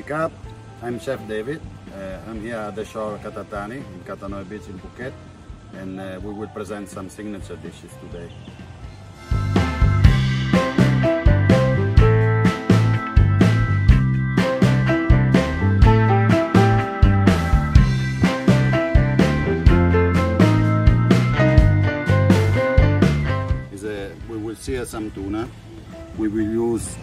pick up. I'm Chef David. I'm here at the shore Katathani in Katathani Beach in Phuket, and we will present some signature dishes today. We will sear some tuna. We will use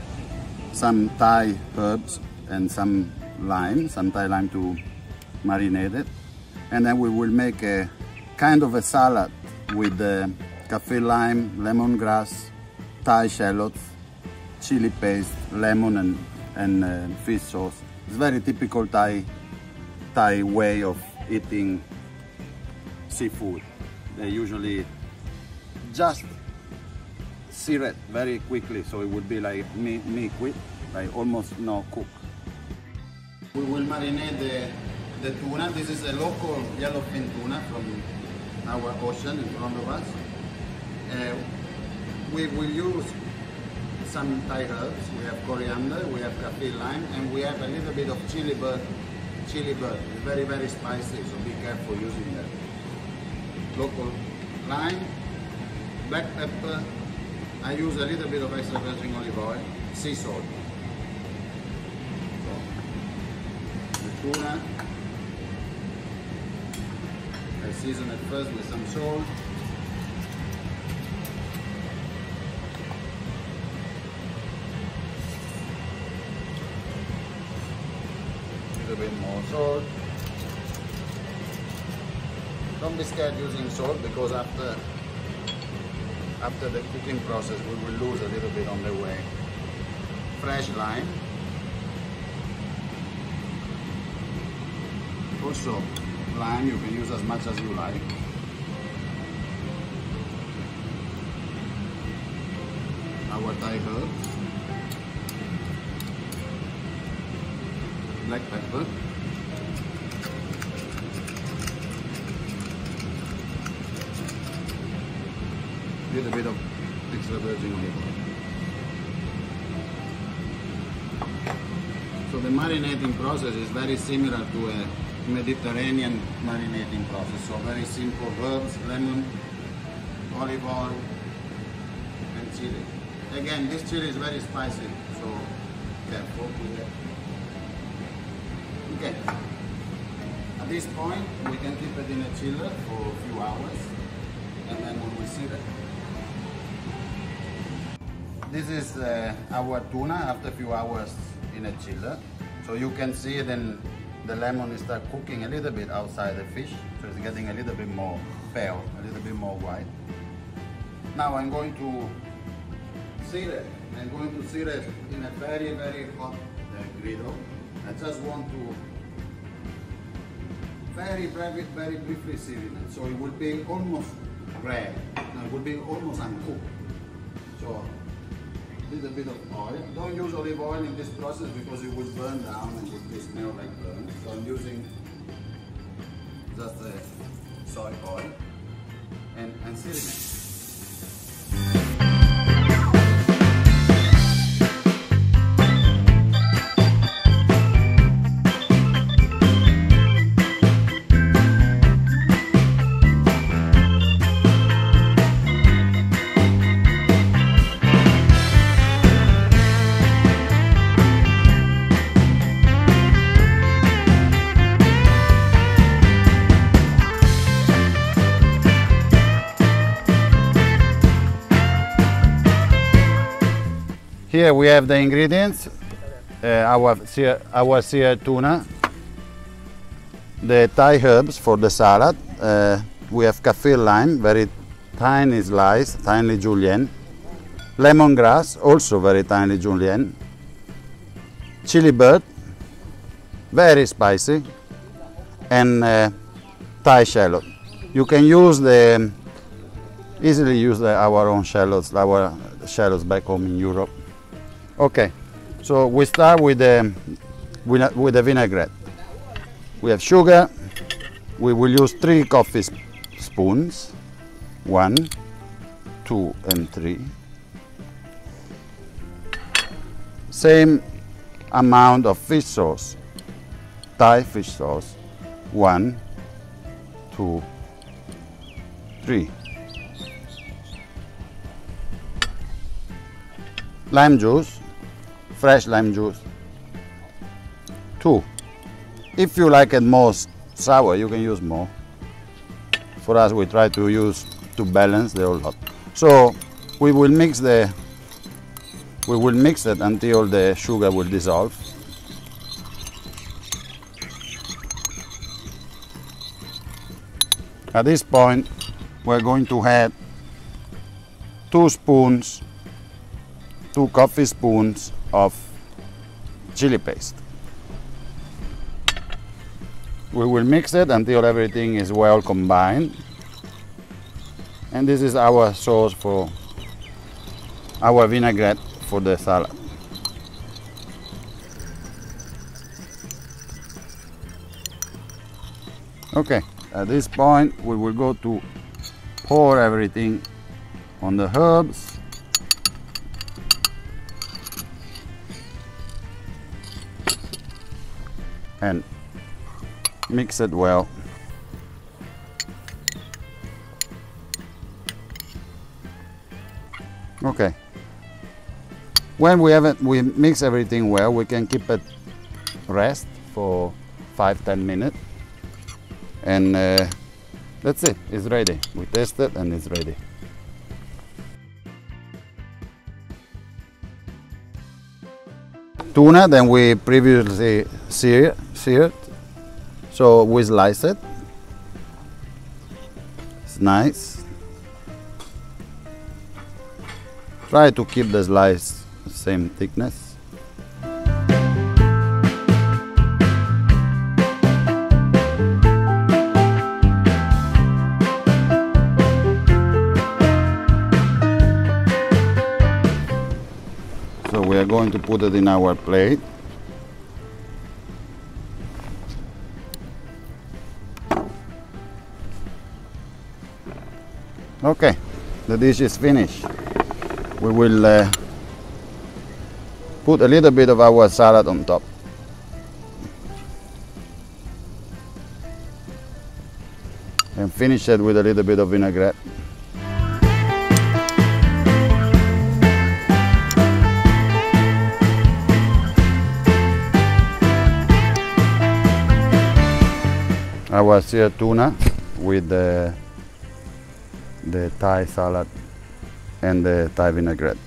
some Thai herbs and some Thai lime to marinate it. And then we will make a kind of a salad with the Kaffir lime, lemongrass, Thai shallots, chili paste, lemon and fish sauce. It's very typical Thai way of eating seafood. They usually just sear it very quickly, so it would be like quick, like almost no cook. We will marinate the tuna. This is a local yellowfin tuna from our ocean in front of us. We will use some Thai herbs. We have coriander, we have Kaffir lime, and we have a little bit of chili bird. It's very, very spicy, so be careful using that. Local lime, black pepper. I use a little bit of extra virgin olive oil, sea salt. So, the tuna, I season it first with some salt. A little bit more salt. Don't be scared using salt, because after the cooking process we will lose a little bit on the way. Fresh lime. Also, lime you can use as much as you like. Our Thai herbs. Black pepper. Little bit of extra virgin olive oil. So the marinating process is very similar to a Mediterranean marinating process. So very simple herbs, lemon, olive oil, and chili. Again, this chili is very spicy, so careful with it. Okay. At this point, we can keep it in a chiller for a few hours, and then we will sear it. This is our tuna after a few hours in a chiller. So you can see then the lemon is start cooking a little bit outside the fish. So it's getting a little bit more pale, a little bit more white. Now I'm going to sear it. I'm going to sear it in a very, very hot griddle. I just want to very briefly sear it. So it will be almost red. It will be almost uncooked. So little bit of oil. Don't use olive oil in this process because it will burn down and it will smell like burn. So I'm using just soy oil and searing it. Here we have the ingredients, our seared tuna, the Thai herbs for the salad. We have Kaffir lime, very tiny slice, tiny julienne. Lemongrass, also very tiny julienne. Chili bird, very spicy. And Thai shallot. You can use easily use our own shallots, our shallots back home in Europe. Okay, so we start with the vinaigrette. We have sugar. We will use 3 coffee spoons. 1, 2, and 3. Same amount of fish sauce, Thai fish sauce. 1, 2, 3. Lime juice, fresh lime juice. 2. If you like it more sour, you can use more. For us, we try to balance the whole lot. So we will mix it until the sugar will dissolve. At this point, we're going to add 2 coffee spoons of chili paste. We will mix it until everything is well combined. And this is our sauce for our vinaigrette for the salad. Okay, at this point we will go to pour everything on the herbs. And mix it well. Okay. When we mix everything well, we can keep it rest for 5-10 minutes. And that's it, it's ready. We taste it and it's ready. Tuna, then we previously seared. So we slice it. It's nice. Try to keep the slice the same thickness. So we are going to put it in our plate. Okay, the dish is finished. We will put a little bit of our salad on top. And finish it with a little bit of vinaigrette. Our seared tuna with the Thai salad and the Thai vinaigrette.